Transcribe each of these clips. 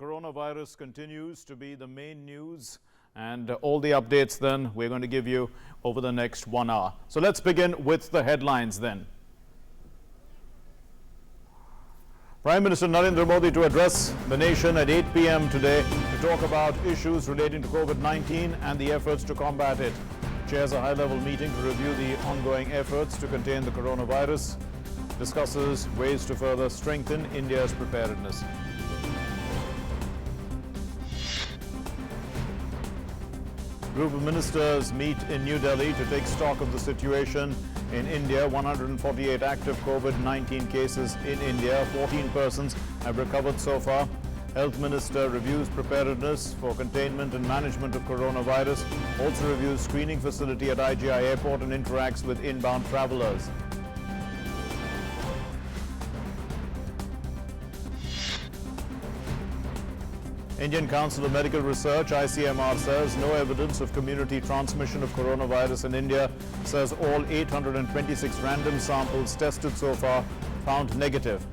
coronavirus continues to be the main news, and all the updates then we're going to give you over the next 1 hour. So let's begin with the headlines then. Prime Minister Narendra Modi to address the nation at 8 p.m. today to talk about issues relating to COVID-19 and the efforts to combat it. Chairs a high-level meeting to review the ongoing efforts to contain the coronavirus, discusses ways to further strengthen India's preparedness. Group of ministers meet in New Delhi to take stock of the situation in India. 148 active COVID-19 cases in India. 14 persons have recovered so far. Health Minister reviews preparedness for containment and management of coronavirus. Also reviews screening facility at IGI Airport and interacts with inbound travelers. Indian Council of Medical Research, ICMR, says no evidence of community transmission of coronavirus in India, says all 826 random samples tested so far found negative.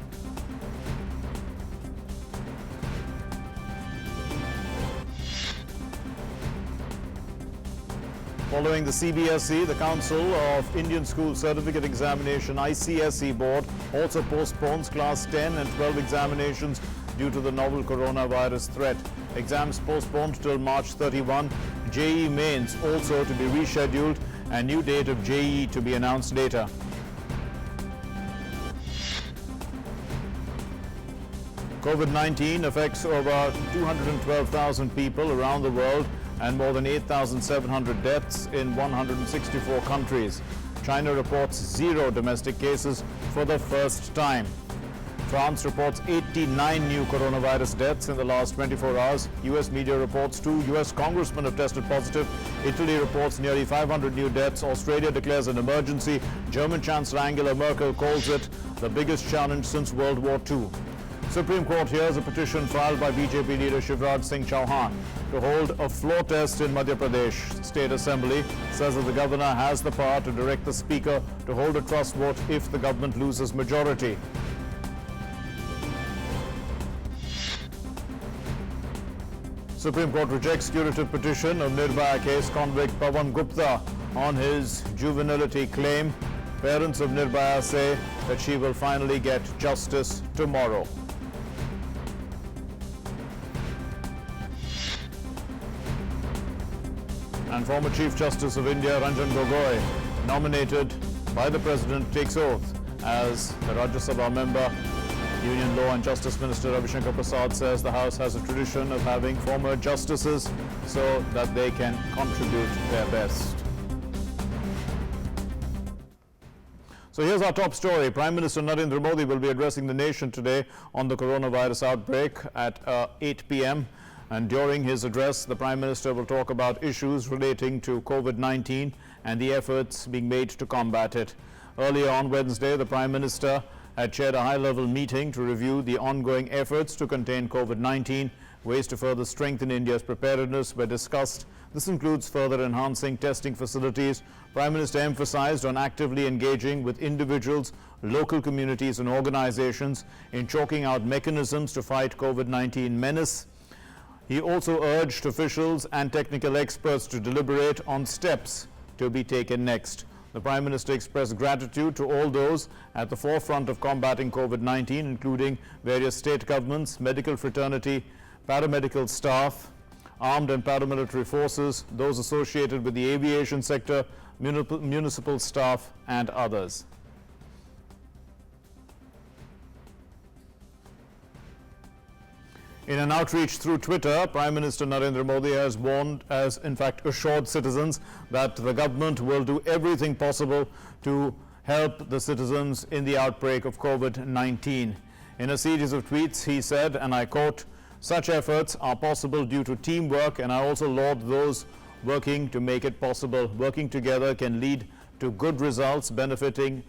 Following the CBSE, the Council of Indian School Certificate Examination, ICSE Board, also postpones Class 10 and 12 examinations due to the novel coronavirus threat. Exams postponed till March 31. JEE mains also to be rescheduled and new date of JEE to be announced later. COVID-19 affects over 212,000 people around the world and more than 8,700 deaths in 164 countries. China reports 0 domestic cases for the first time. France reports 89 new coronavirus deaths in the last 24 hours. US media reports 2 US congressmen have tested positive. Italy reports nearly 500 new deaths. Australia declares an emergency. German Chancellor Angela Merkel calls it the biggest challenge since World War II. Supreme Court hears a petition filed by BJP leader Shivraj Singh Chauhan to hold a floor test in Madhya Pradesh. State Assembly says that the governor has the power to direct the speaker to hold a trust vote if the government loses majority. Supreme Court rejects curative petition of Nirbhaya case convict Pawan Gupta on his juvenility claim. Parents of Nirbhaya say that she will finally get justice tomorrow. And former Chief Justice of India Ranjan Gogoi, nominated by the President, takes oath as the Rajya Sabha member. Union Law and Justice Minister Prasar says the House has a tradition of having former justices so that they can contribute their best. So here's our top story. Prime Minister Narendra Modi will be addressing the nation today on the coronavirus outbreak at 8 p.m. And during his address, the Prime Minister will talk about issues relating to COVID-19 and the efforts being made to combat it. Earlier on Wednesday, the Prime Minister had chaired a high-level meeting to review the ongoing efforts to contain COVID-19. Ways to further strengthen India's preparedness were discussed. This includes further enhancing testing facilities. Prime Minister emphasized on actively engaging with individuals, local communities and organizations in chalking out mechanisms to fight COVID-19 menace. He also urged officials and technical experts to deliberate on steps to be taken next. The Prime Minister expressed gratitude to all those at the forefront of combating COVID-19, including various state governments, medical fraternity, paramedical staff, armed and paramilitary forces, those associated with the aviation sector, municipal staff, and others. In an outreach through Twitter, Prime Minister Narendra Modi has warned, in fact assured citizens that the government will do everything possible to help the citizens in the outbreak of COVID-19. In a series of tweets, he said, and I quote, "Such efforts are possible due to teamwork, and I also laud those working to make it possible. Working together can lead to good results benefiting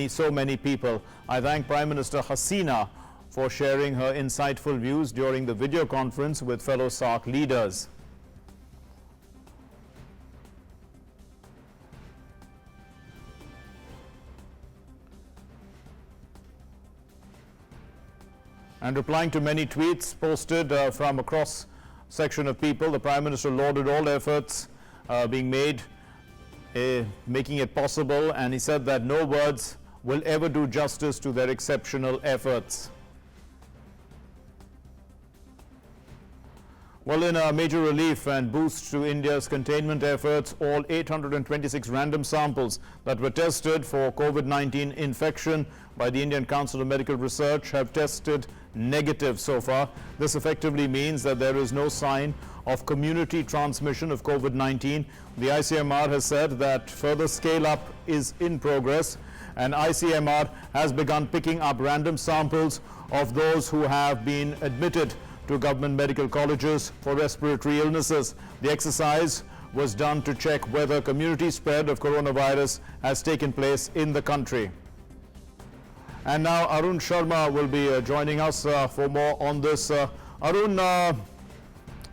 so many people." I thank Prime Minister Hasina for sharing her insightful views during the video conference with fellow SAARC leaders. And replying to many tweets posted from a cross section of people, the Prime Minister lauded all efforts being made, making it possible, and he said that no words will ever do justice to their exceptional efforts. Well, in a major relief and boost to India's containment efforts, all 826 random samples that were tested for COVID-19 infection by the Indian Council of Medical Research have tested negative so far. This effectively means that there is no sign of community transmission of COVID-19. The ICMR has said that further scale-up is in progress, and ICMR has begun picking up random samples of those who have been admitted to government medical colleges for respiratory illnesses. The exercise was done to check whether community spread of coronavirus has taken place in the country. And now Arun Sharma will be joining us for more on this. Arun,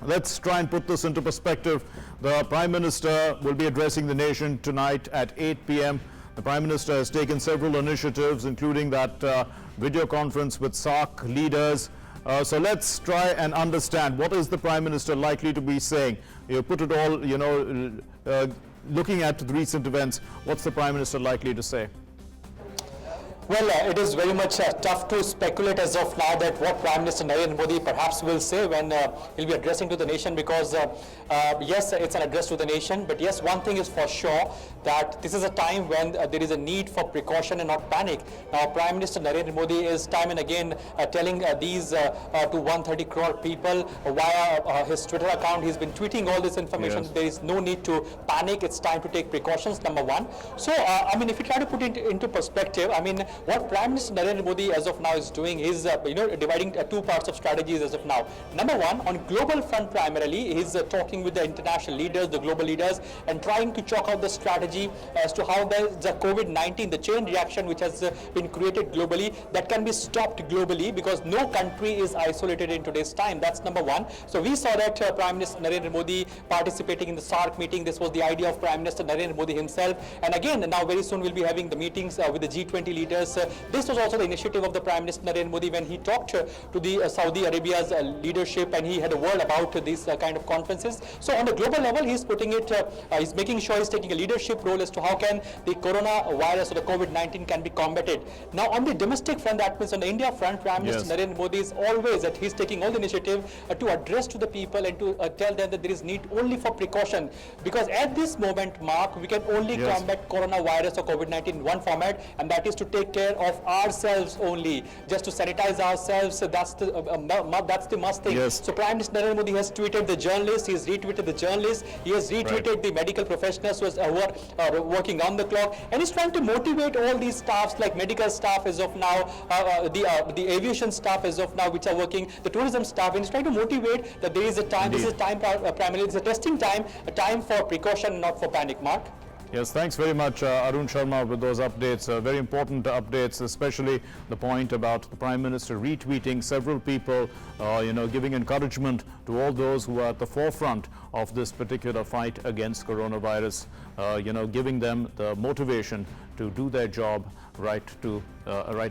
let's try and put this into perspective. The Prime Minister will be addressing the nation tonight at 8 p.m. The Prime Minister has taken several initiatives, including that video conference with SARC leaders. So let's try and understand, what is the Prime Minister likely to be saying? You put it all, looking at the recent events, what's the Prime Minister likely to say? Well, it is very much tough to speculate as of now that what Prime Minister Narendra Modi perhaps will say when he'll be addressing to the nation, because yes, it's an address to the nation, but yes, one thing is for sure, that this is a time when there is a need for precaution and not panic. Now, Prime Minister Narendra Modi is time and again telling these to 130 crore people via his Twitter account. He's been tweeting all this information. Yes. There is no need to panic. It's time to take precautions, number one. So, I mean, if you try to put it into perspective, I mean, what Prime Minister Narendra Modi as of now is doing is, dividing two parts of strategies as of now. Number one, on global front primarily, he's talking with the international leaders, the global leaders, and trying to chalk out the strategy as to how the COVID-19, the chain reaction which has been created globally, that can be stopped globally, because no country is isolated in today's time. That's number one. So we saw that Prime Minister Narendra Modi participating in the SARC meeting. This was the idea of Prime Minister Narendra Modi himself. And again, now very soon we'll be having the meetings with the G20 leaders. This was also the initiative of the Prime Minister Narendra Modi when he talked to the Saudi Arabia's leadership, and he had a word about these kind of conferences. So on the global level, he's putting it, he's making sure he's taking a leadership role as to how can the coronavirus or the COVID-19 can be combated. Now on the domestic front, that means on the India front, Prime Minister Narendra Modi is always that he's taking all the initiative to address to the people and to tell them that there is need only for precaution, because at this moment, Mark, we can only combat coronavirus or COVID-19 in one format, and that is to take care of ourselves only, just to sanitize ourselves. That's the must thing. Yes. So Prime Minister Narendra Modi has tweeted the journalists, he has retweeted the journalists, he has retweeted the medical professionals who are working on the clock, and he's trying to motivate all these staffs, like medical staff as of now, the aviation staff as of now, which are working, the tourism staff, and he's trying to motivate that there is a time. Indeed. This is time primarily, it's a testing time, a time for precaution, not for panic, Mark. Yes, thanks very much, Arun Sharma, with those updates. Very important updates, especially the point about the Prime Minister retweeting several people, giving encouragement to all those who are at the forefront of this particular fight against coronavirus, giving them the motivation to do their job right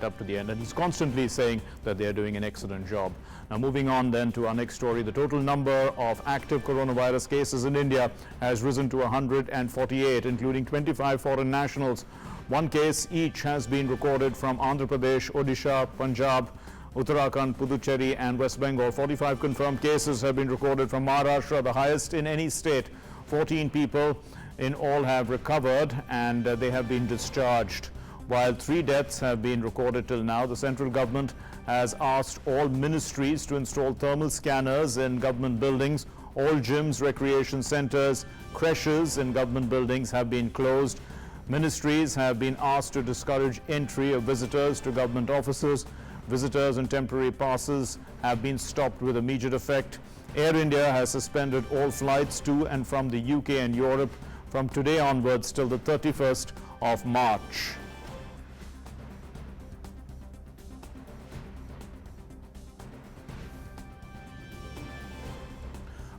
up to the end. And he's constantly saying that they are doing an excellent job. Now, moving on then to our next story, the total number of active coronavirus cases in India has risen to 148, including 25 foreign nationals. One case each has been recorded from Andhra Pradesh, Odisha, Punjab, Uttarakhand, Puducherry and West Bengal. 45 confirmed cases have been recorded from Maharashtra, the highest in any state. 14 people in all have recovered and they have been discharged. While 3 deaths have been recorded till now, the central government has asked all ministries to install thermal scanners in government buildings. All gyms, recreation centers, creches in government buildings have been closed. Ministries have been asked to discourage entry of visitors to government offices. Visitors and temporary passes have been stopped with immediate effect. Air India has suspended all flights to and from the UK and Europe from today onwards till the 31st of March.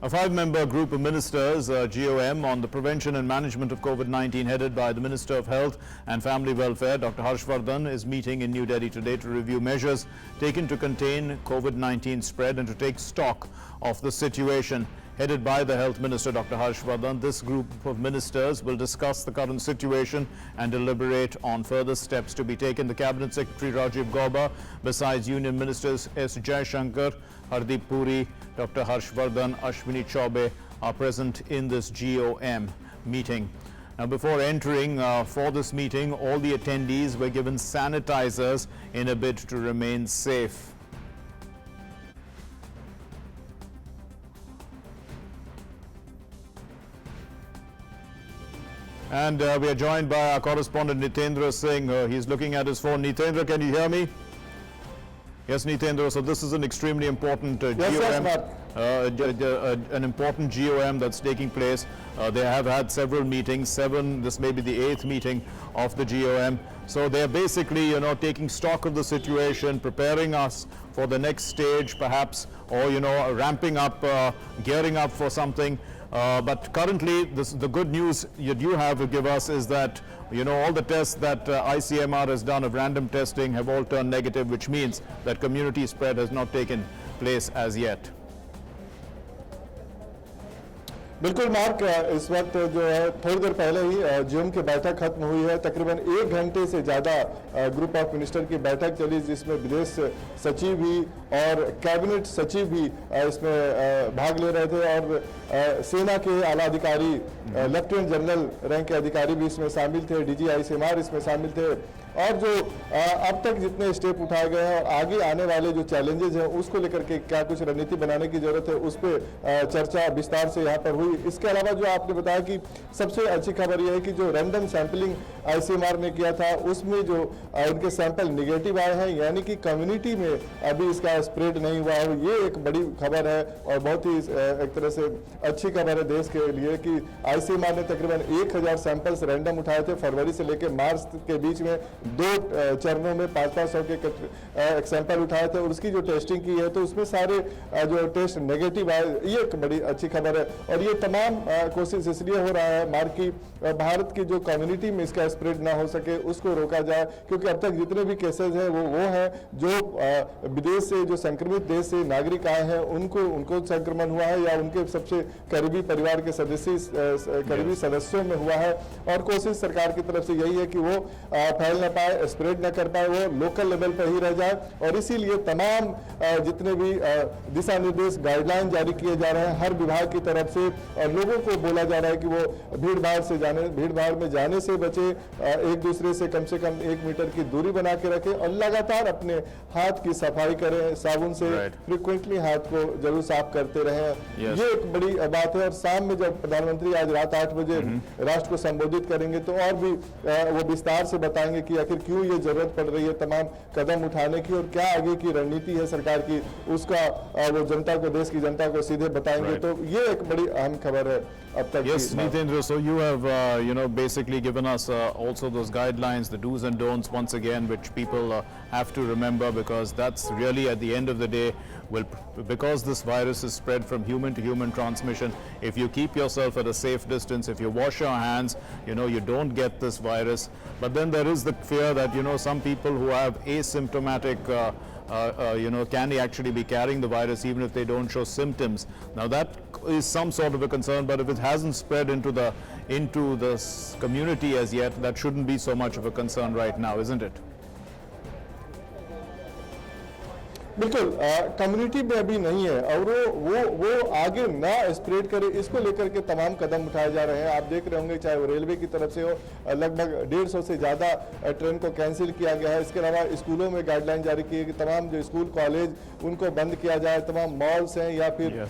A five-member group of ministers, GOM, on the prevention and management of COVID-19 headed by the Minister of Health and Family Welfare, Dr. Harshvardhan, is meeting in New Delhi today to review measures taken to contain COVID-19 spread and to take stock of the situation. Headed by the Health Minister, Dr. Harshvardhan, this group of ministers will discuss the current situation and deliberate on further steps to be taken. The Cabinet Secretary Rajya Sabha, besides Union Ministers S. Jaishankar, Hardeep Puri, Dr. Harshvardhan, Ashwini Chaubey are present in this GOM meeting. Now, before entering for this meeting, all the attendees were given sanitizers in a bid to remain safe. And we are joined by our correspondent Nitendra Singh. He's looking at his phone. Nitendra, can you hear me? Yes, Nitendra. So this is an extremely important GOM. An important GOM that's taking place. They have had several meetings, this may be the 8th meeting of the GOM. So they're basically, taking stock of the situation, preparing us for the next stage perhaps, or, ramping up, gearing up for something. But currently, the good news you do have to give us is that, all the tests that ICMR has done of random testing have all turned negative, which means that community spread has not taken place as yet. बिल्कुल mark, इस वक्त जो है थोड़ी देर पहले ही जीओम की बैठक खत्म हुई है। तकरीबन 1 घंटे से ज़्यादा ग्रुप ऑफ मिनिस्टर की बैठक चली, जिसमें विदेश सचिव भी और कैबिनेट सचिव भी इसमें भाग ले रहे थे और सेना के आला अधिकारी, लेफ्टिनेंट जनरल रैंक के अधिकारी भी इसमें शामिल थे, डीजी आईसीएमआर इसमें शामिल थे। और जो अब तक जितने स्टेप उठाए गए हैं और आगे आने वाले जो चैलेंजेस हैं उसको लेकर के क्या कुछ रणनीति बनाने की जरूरत है, उस पर चर्चा विस्तार से यहाँ पर हुई। इसके अलावा जो आपने बताया कि सबसे अच्छी खबर यह है कि जो रैंडम सैंपलिंग आईसीएमआर ने किया था उसमें जो उनके सैंपल निगेटिव आए हैं, यानी कि कम्युनिटी में अभी इसका स्प्रेड नहीं हुआ है। ये एक बड़ी खबर है और बहुत ही एक तरह से अच्छी खबर है देश के लिए कि आईसीएमआर ने तकरीबन 1000 सैंपल्स रैंडम उठाए थे फरवरी से लेकर मार्च के बीच में। 2 चरणों में 500 के सैंपल उठाए थे और उसकी जो टेस्टिंग की है तो उसमें सारे जो टेस्ट नेगेटिव आए। ये एक बड़ी अच्छी खबर है और ये तमाम कोशिश इसलिए हो रहा है मार्क की भारत की जो कम्युनिटी में इसका स्प्रेड ना हो सके उसको रोका जाए, क्योंकि अब तक जितने भी केसेस हैं वो हैं जो विदेश से, जो संक्रमित देश से नागरिक आए हैं उनको संक्रमण हुआ है या उनके सबसे करीबी परिवार के करीबी सदस्यों में हुआ है। और कोशिश सरकार की तरफ से यही है कि वो फैल न पाए, स्प्रेड न कर पाए, वो लोकल लेवल पर ही रह जाए। और इसीलिए तमाम जितने भी दिशा निर्देश गाइडलाइन जारी किए जा रहे हैं हर विभाग की तरफ से, और लोगों को बोला जा रहा है कि वो भीड़ भाड़ में जाने से बचे, एक दूसरे से कम 1 मीटर की दूरी बना के रखें और लगातार अपने हाथ की सफाई करें, साबुन से फ्रिक्वेंटली हाथ को जरूर साफ करते रहें। ये एक बड़ी बात है। और शाम में जब प्रधानमंत्री आज रात 8 बजे राष्ट्र को संबोधित करेंगे तो और भी वो विस्तार से बताएंगे कि आखिर क्यों ये जरूरत पड़ रही है तमाम कदम उठाने की और क्या आगे की रणनीति है सरकार की, उसका वो जनता को, देश की जनता को सीधे बताएंगे। तो ये एक बड़ी अहम खबर है अब तक। Yes, Nitendra, so you have basically given us also those guidelines, the do's and don'ts once again, which people have to remember, because that's really at the end of the day, because this virus is spread from human to human transmission, if you keep yourself at a safe distance, if you wash your hands, you don't get this virus. But then there is the fear that some people who have asymptomatic can actually be carrying the virus even if they don't show symptoms. Now that is some sort of a concern, but if it hasn't spread into the community as yet, that shouldn't be so much of a concern right now, isn't it? बिल्कुल community में अभी नहीं है और वो आगे ना spread करे, इसको लेकर के तमाम कदम उठाए जा रहे हैं। आप देख रहे होंगे चाहे वो रेलवे की तरफ से हो, लगभग 150 से ज़्यादा ट्रेन को कैंसिल किया गया है। इसके अलावा स्कूलों में गाइडलाइन जारी की है कि तमाम जो स्कूल कॉलेज उनको बंद किया जाए, तमाम मॉल्स हैं या फिर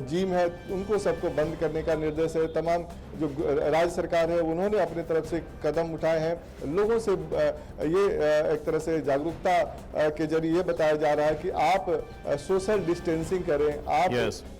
जिम है उनको सबको बंद करने का निर्देश है। तमाम जो राज्य सरकार है उन्होंने अपनी तरफ से कदम उठाए हैं। लोगों से ये एक तरह से जागरूकता के जरिए ये बताया जा रहा है कि आप सोशल डिस्टेंसिंग करें, आप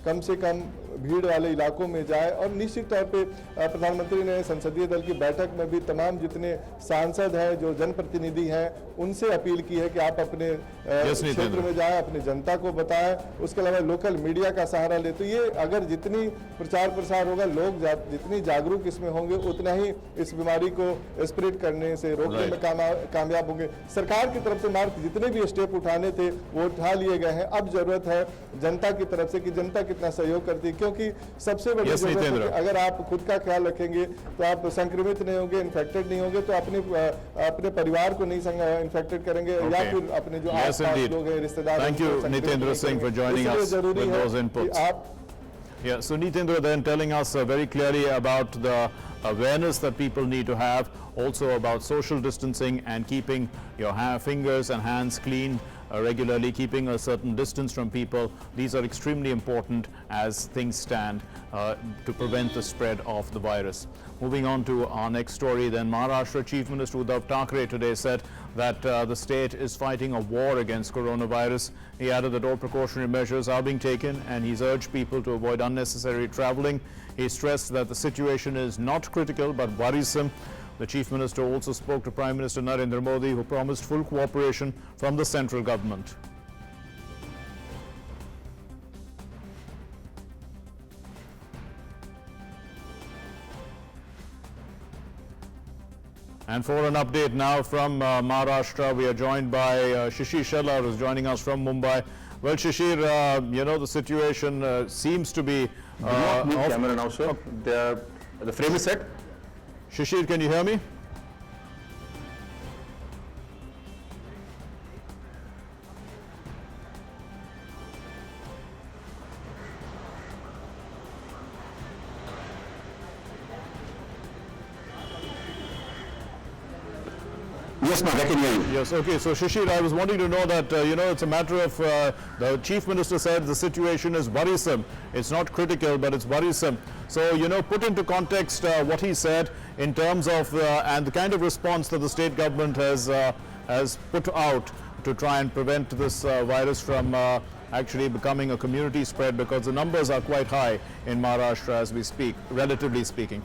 कम से कम भीड़ वाले इलाकों में जाए। और निश्चित तौर पे प्रधानमंत्री ने संसदीय दल की बैठक में भी तमाम जितने सांसद हैं, जो जनप्रतिनिधि हैं, उनसे अपील की है कि आप अपने क्षेत्र में जाएं, अपनी जनता को बताएं। उसके अलावा लोकल मीडिया का सहारा ले। तो ये अगर जितनी प्रचार प्रसार होगा, लोग जितनी जागरूक इसमें होंगे, उतना ही इस बीमारी को स्प्रेड करने से रोकने में कामयाब होंगे। सरकार की तरफ से मार्क जितने भी स्टेप उठाने थे वो उठा लिए गए हैं। अब जरूरत है जनता की तरफ से कि जनता कितना सहयोग करती है, क्योंकि सबसे बड़ी जरूरत है कि अगर आप खुद का ख्याल रखेंगे तो आप संक्रमित नहीं होंगे, इन्फेक्टेड नहीं होंगे, तो अपने परिवार को नहीं इन्फेक्टेड करेंगे या फिर अपने जो आस-पास लोग हैं, रिश्तेदार। Thank you, Nitendra Singh, for joining us with those inputs. Yeah, so Nitendra then telling us very clearly about the awareness that people need to have, also about social distancing and keeping your fingers and hands clean regularly, keeping a certain distance from people. These are extremely important as things stand to prevent the spread of the virus. Moving on to our next story, then Maharashtra Chief Minister Uddhav Thackeray today said that the state is fighting a war against coronavirus. He added that all precautionary measures are being taken and he's urged people to avoid unnecessary traveling. He stressed that the situation is not critical but worrisome. The Chief Minister also spoke to Prime Minister Narendra Modi, who promised full cooperation from the central government. And for an update now from Maharashtra, we are joined by Shishir Shellar, who is joining us from Mumbai. Well, Shishir, you know, the situation seems to be... camera now, sir. The frame is set. Shishir, can you hear me? Yes, ma'am, I can hear you. Yes, okay. So, Shishir, I was wanting to know that, you know, it's a matter of, the Chief Minister said the situation is worrisome. It's not critical, but it's worrisome. So, you know, put into context what he said in terms of, and the kind of response that the state government has put out to try and prevent this virus from actually becoming a community spread, because the numbers are quite high in Maharashtra as we speak, relatively speaking.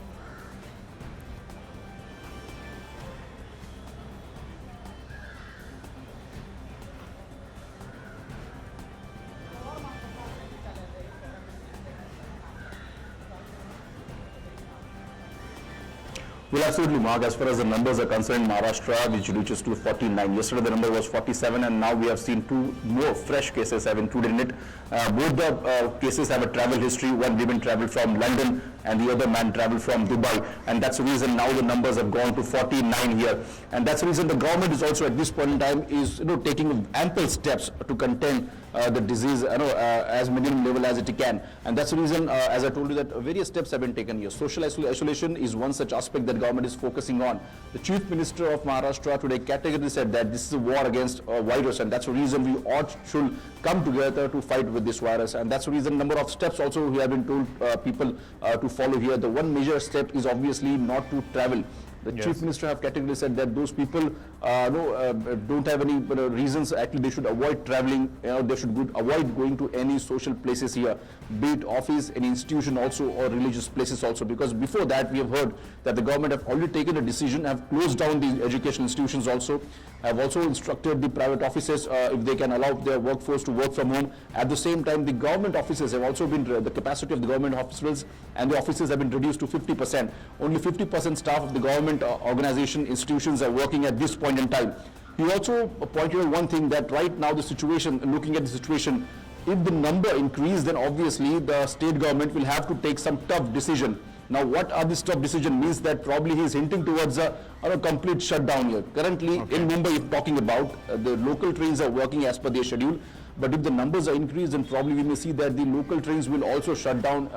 Well, absolutely, Mark. As far as the numbers are concerned, Maharashtra, which reaches to 49. Yesterday, the number was 47, and now we have seen 2 more fresh cases have included in it. Both the cases have a travel history. One woman traveled from London, and the other man traveled from Dubai. And that's the reason now the numbers have gone to 49 here. And that's the reason the government is also at this point in time is, taking ample steps to contain the disease, as minimum level as it can. And that's the reason, as I told you, that various steps have been taken here. Social isolation is one such aspect that government is focusing on. The Chief Minister of Maharashtra today categorically said that this is a war against a virus, and that's the reason we should come together to fight with this virus. And that's the reason number of steps also we have been told people to follow here. The one major step is obviously not to travel. The Chief Minister have categorically said that those people don't have any reasons. Actually, they should avoid traveling. They should avoid going to any social places here, be it office, any institution also, or religious places also. Because before that, we have heard that the government have already taken a decision, have closed down the education institutions also, have also instructed the private offices if they can allow their workforce to work from home. At the same time, the government offices have also been, the capacity of the government hospitals and the offices have been reduced to 50%. Only 50% staff of the government organization institutions are working at this point in time. He also pointed out one thing, that right now the situation, looking at the situation, if the number increase, then obviously the state government will have to take some tough decision. Now, what are these tough decision means that probably he is hinting towards a complete shutdown here. Currently in Mumbai, if talking about, the local trains are working as per their schedule. But if the numbers are increased, then probably we may see that the local trains will also shut down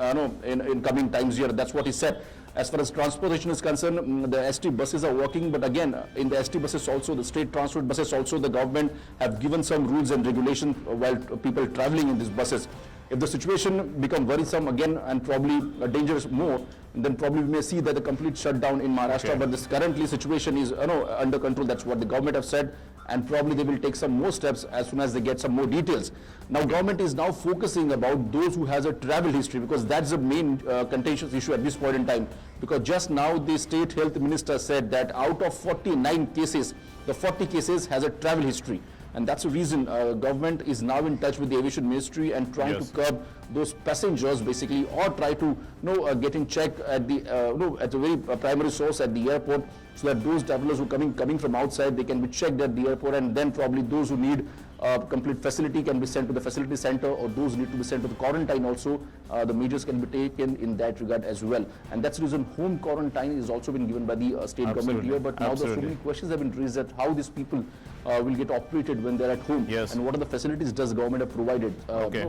in coming times here. That's what he said. As far as transportation is concerned, the ST buses are working, but again, in the ST buses also, the state transport buses also, the government have given some rules and regulations while people traveling in these buses. If the situation become worrisome again and probably dangerous more, then probably we may see that a complete shutdown in Maharashtra. But this currently situation is under control. That's what the government have said, and probably they will take some more steps as soon as they get some more details. Now government is now focusing about those who has a travel history, because that's the main contentious issue at this point in time. Because just now the state health minister said that out of 49 cases, the 40 cases has a travel history. And that's the reason government is now in touch with the aviation ministry and trying to curb those passengers basically, or try to getting checked at the at a very primary source at the airport, so that those travelers who coming from outside, they can be checked at the airport, and then probably those who need complete facility can be sent to the facility center, or those need to be sent to the quarantine also. The measures can be taken in that regard as well. And that's the reason home quarantine is also been given by the state government here. But now there's so many questions have been raised that how these people will get operated when they're at home, and what are the facilities does government have provided.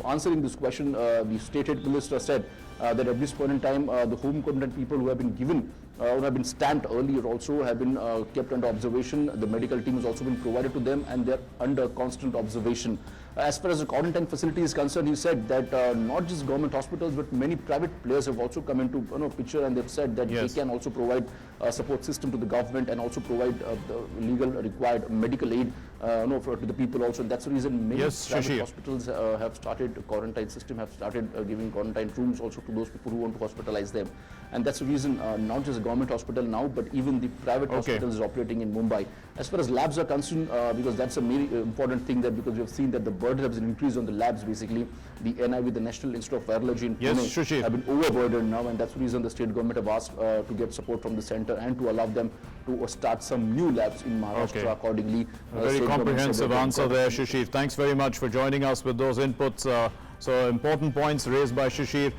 Answering this question, the state health minister said that at this point in time, the home quarantine people who have been given who have been stamped earlier also have been kept under observation. The medical team has also been provided to them, and they're under constant observation. As far as the quarantine facility is concerned, he said that not just government hospitals, but many private players have also come into picture, and they've said that they can also provide a support system to the government, and also provide the legal required medical aid to the people also. And that's the reason many private hospitals have started quarantine system, have started giving quarantine rooms also to those people who want to hospitalize them. And that's the reason not just government hospital now, but even the private hospitals is operating in Mumbai. As far as labs are concerned, because that's a very important thing, that because we have seen that the burden has increased on the labs basically. The NIV, the National Institute of Virology in Pune, have been overburdened now, and that's the reason the state government have asked to get support from the center and to allow them to start some new labs in Maharashtra accordingly. A very comprehensive answer there, Shishir. Thanks very much for joining us with those inputs. So important points raised by Shishir.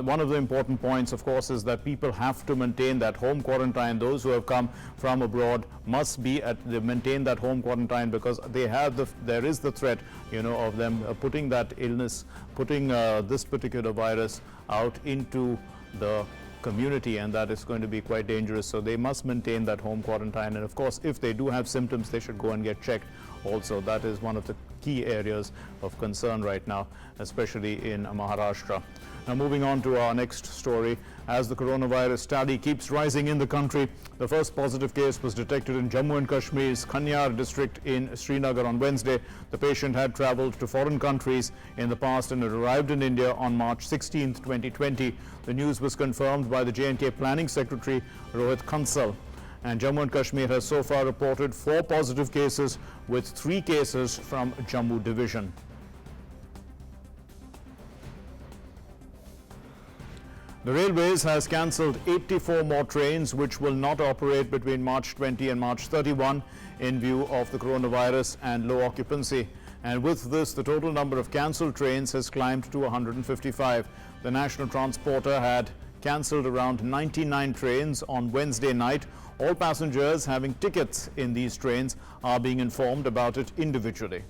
One of the important points, of course, is that people have to maintain that home quarantine. Those who have come from abroad must be maintain that home quarantine, because they have there is the threat, of them putting that illness, putting this particular virus out into the community, and that is going to be quite dangerous. So they must maintain that home quarantine, and of course if they do have symptoms, they should go and get checked also. That is one of the key areas of concern right now, especially in Maharashtra. Now moving on to our next story. As the coronavirus tally keeps rising in the country, the first positive case was detected in Jammu and Kashmir's Kanyar district in Srinagar on Wednesday. The patient had travelled to foreign countries in the past and had arrived in India on March 16, 2020. The news was confirmed by the J&K Planning Secretary Rohit Kansal. And Jammu and Kashmir has so far reported 4 positive cases, with 3 cases from Jammu division. The Railways has cancelled 84 more trains which will not operate between March 20 and March 31 in view of the coronavirus and low occupancy. And with this, the total number of cancelled trains has climbed to 155. The national transporter had cancelled around 99 trains on Wednesday night. All passengers having tickets in these trains are being informed about it individually.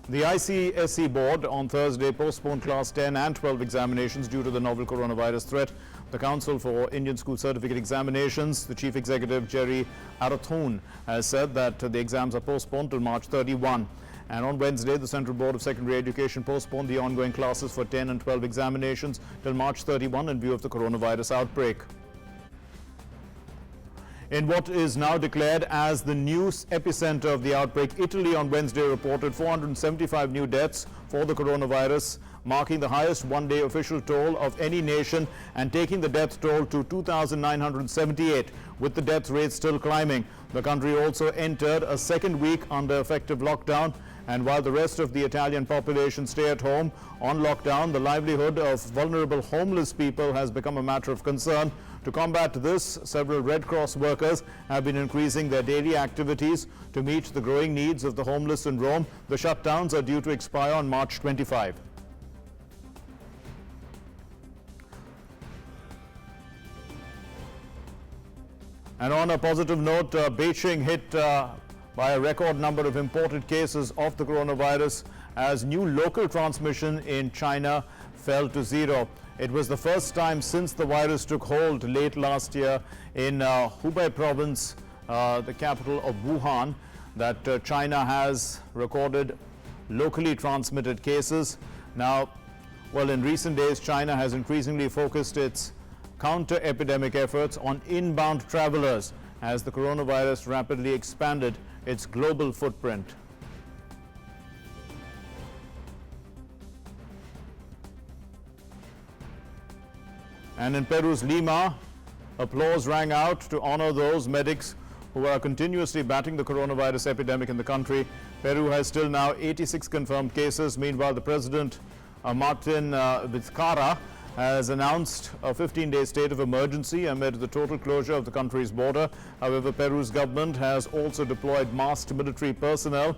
The ICSE board on Thursday postponed Class 10 and 12 examinations due to the novel coronavirus threat. The Council for Indian School Certificate Examinations, the Chief Executive Jerry Arathun, has said that the exams are postponed till March 31. And on Wednesday, the Central Board of Secondary Education postponed the ongoing classes for 10 and 12 examinations till March 31 in view of the coronavirus outbreak. In what is now declared as the new epicenter of the outbreak, Italy on Wednesday reported 475 new deaths for the coronavirus, marking the highest one-day official toll of any nation and taking the death toll to 2,978, with the death rate still climbing. The country also entered a second week under effective lockdown, and while the rest of the Italian population stay at home on lockdown, the livelihood of vulnerable homeless people has become a matter of concern. To combat this, several Red Cross workers have been increasing their daily activities to meet the growing needs of the homeless in Rome. The shutdowns are due to expire on March 25. And on a positive note, Beijing hit by a record number of imported cases of the coronavirus as new local transmission in China fell to zero. It was the first time since the virus took hold late last year in Hubei province, the capital of Wuhan, that China has recorded locally transmitted cases. Now, well, in recent days, China has increasingly focused its counter-epidemic efforts on inbound travelers as the coronavirus rapidly expanded its global footprint. And in Peru's Lima, applause rang out to honor those medics who are continuously battling the coronavirus epidemic in the country. Peru has still now 86 confirmed cases. Meanwhile, the president, Martin Vizcarra, has announced a 15-day state of emergency amid the total closure of the country's border. However, Peru's government has also deployed masked military personnel.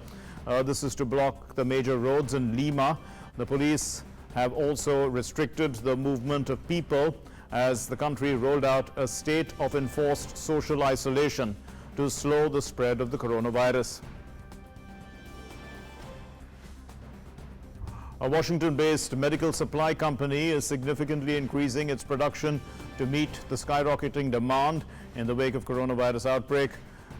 This is to block the major roads in Lima. The police have also restricted the movement of people as the country rolled out a state of enforced social isolation to slow the spread of the coronavirus. A Washington-based medical supply company is significantly increasing its production to meet the skyrocketing demand in the wake of coronavirus outbreak.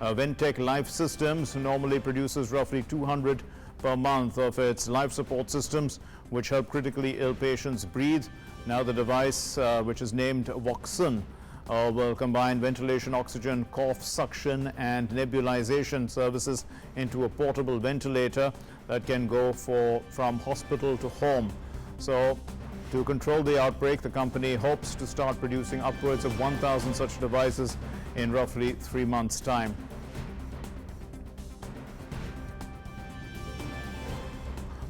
Ventec Life Systems normally produces roughly 200 per month of its life support systems, which help critically ill patients breathe. Now the device, which is named Voxon, will combine ventilation, oxygen, cough, suction and nebulization services into a portable ventilator that can go from hospital to home. So, to control the outbreak, the company hopes to start producing upwards of 1,000 such devices in roughly 3 months' time.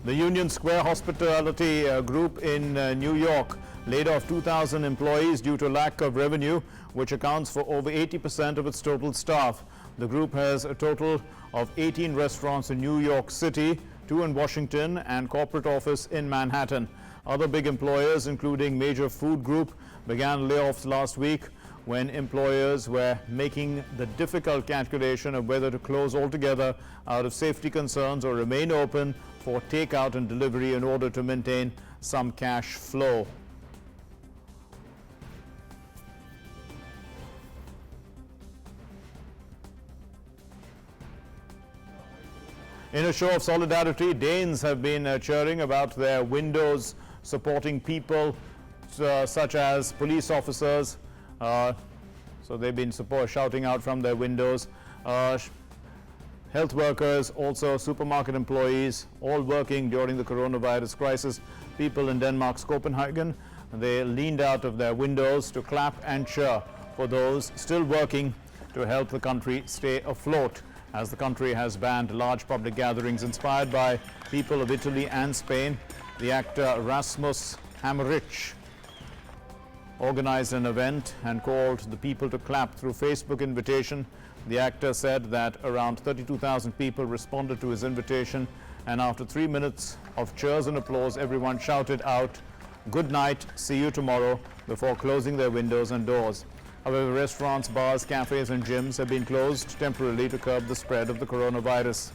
The Union Square Hospitality Group in New York laid off 2,000 employees due to lack of revenue, which accounts for over 80% of its total staff. The group has a total of 18 restaurants in New York City, 2 in Washington, and corporate office in Manhattan. Other big employers, including major food group, began layoffs last week when employers were making the difficult calculation of whether to close altogether out of safety concerns or remain open for takeout and delivery in order to maintain some cash flow. In a show of solidarity, Danes have been cheering about their windows supporting people such as police officers. So they've been shouting out from their windows. Health workers, also supermarket employees, all working during the coronavirus crisis. People in Denmark's Copenhagen, they leaned out of their windows to clap and cheer for those still working to help the country stay afloat, as the country has banned large public gatherings. Inspired by people of Italy and Spain, the actor Rasmus Hammerich organized an event and called the people to clap through Facebook invitation. The actor said that around 32,000 people responded to his invitation, and after 3 minutes of cheers and applause, everyone shouted out, "Good night, see you tomorrow," before closing their windows and doors. However, restaurants, bars, cafes and gyms have been closed temporarily to curb the spread of the coronavirus.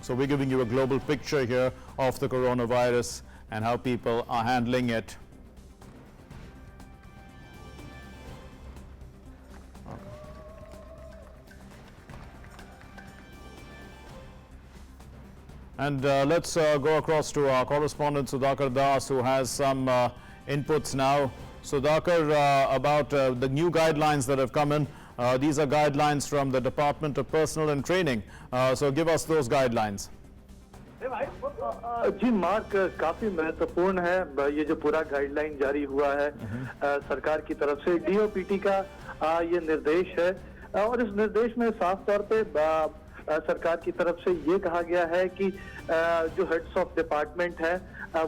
So we're giving you a global picture here of the coronavirus and how people are handling it. And let's go across to our correspondent Sudhir Das, who has some inputs now. Sudhir, about the new guidelines that have come in. These are guidelines from the Department of Personnel and Training. So give us those guidelines. जी mark काफी महत्वपूर्ण है ये जो पूरा guideline जारी हुआ है सरकार की तरफ से डीओपीटी का ये निर्देश है और इस निर्देश में साफ तौर पे सरकार की तरफ से ये कहा गया है कि जो हेड्स ऑफ डिपार्टमेंट है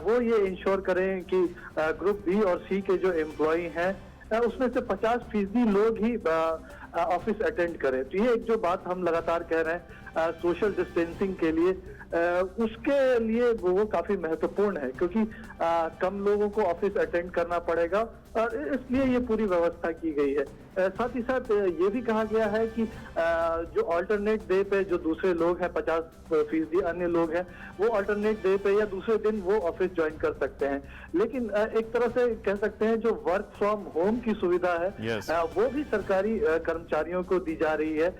वो ये इंश्योर करें कि ग्रुप बी और सी के जो एम्प्लॉई हैं उसमें से 50% लोग ही ऑफिस अटेंड करें। तो ये एक जो बात हम लगातार कह रहे हैं सोशल डिस्टेंसिंग के लिए उसके लिए वो काफी महत्वपूर्ण है, क्योंकि कम लोगों को ऑफिस अटेंड करना पड़ेगा और इसलिए ये पूरी व्यवस्था की गई है। साथ ही साथ ये भी कहा गया है कि जो अल्टरनेट डे पे जो दूसरे लोग हैं, 50% अन्य लोग हैं, वो अल्टरनेट डे पे या दूसरे दिन वो ऑफिस ज्वाइन कर सकते हैं। लेकिन एक तरह से कह सकते हैं जो वर्क फ्रॉम होम की सुविधा है Yes. वो भी सरकारी कर्मचारियों को दी जा रही है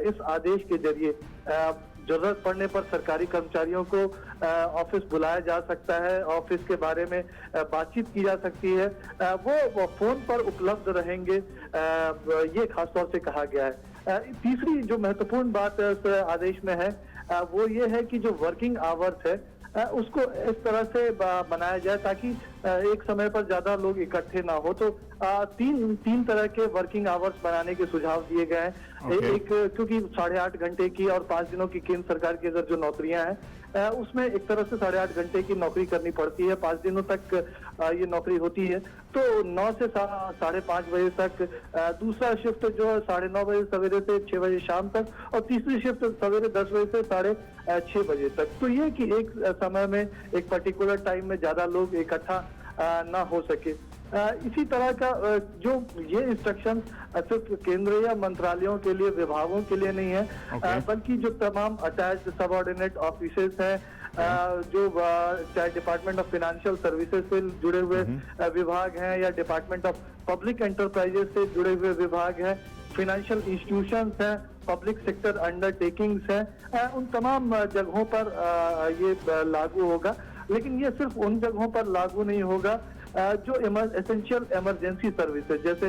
इस आदेश के जरिए। जरूरत पड़ने पर सरकारी कर्मचारियों को ऑफिस बुलाया जा सकता है, ऑफिस के बारे में बातचीत की जा सकती है, वो फोन पर उपलब्ध रहेंगे, ये खासतौर से कहा गया है। तीसरी जो महत्वपूर्ण बात इस आदेश में है वो ये है कि जो वर्किंग आवर्स है उसको इस तरह से बनाया जाए ताकि एक समय पर ज्यादा लोग इकट्ठे ना हो। तो तीन तरह के वर्किंग आवर्स बनाने के सुझाव दिए गए हैं। Okay. एक क्योंकि 8.5 घंटे की और 5 दिनों की केंद्र सरकार की अगर जो नौकरियां हैं उसमें एक तरह से 8.5 घंटे की नौकरी करनी पड़ती है, 5 दिनों तक ये नौकरी होती है। तो 9 से 5:30 बजे तक, दूसरा शिफ्ट जो है 9:30 बजे सवेरे से 6 बजे शाम तक, और तीसरी शिफ्ट सवेरे 10 बजे से 6:30 बजे तक। तो ये कि एक समय में एक पर्टिकुलर टाइम में ज्यादा लोग इकट्ठा ना हो सके। इसी तरह का जो ये इंस्ट्रक्शन सिर्फ केंद्र या मंत्रालयों के लिए, विभागों के लिए नहीं है, बल्कि जो तमाम अटैच्ड सबऑर्डिनेट ऑफिसेस हैं, जो चाहे डिपार्टमेंट ऑफ फाइनेंशियल सर्विसेज से जुड़े हुए विभाग हैं या डिपार्टमेंट ऑफ पब्लिक एंटरप्राइजेस से जुड़े हुए विभाग हैं, फाइनेंशियल इंस्टीट्यूशंस हैं, पब्लिक सेक्टर अंडरटेकिंग्स हैं, उन तमाम जगहों पर ये लागू होगा। लेकिन ये सिर्फ उन जगहों पर लागू नहीं होगा जो एसेंशियल इमरजेंसी सर्विसेज, जैसे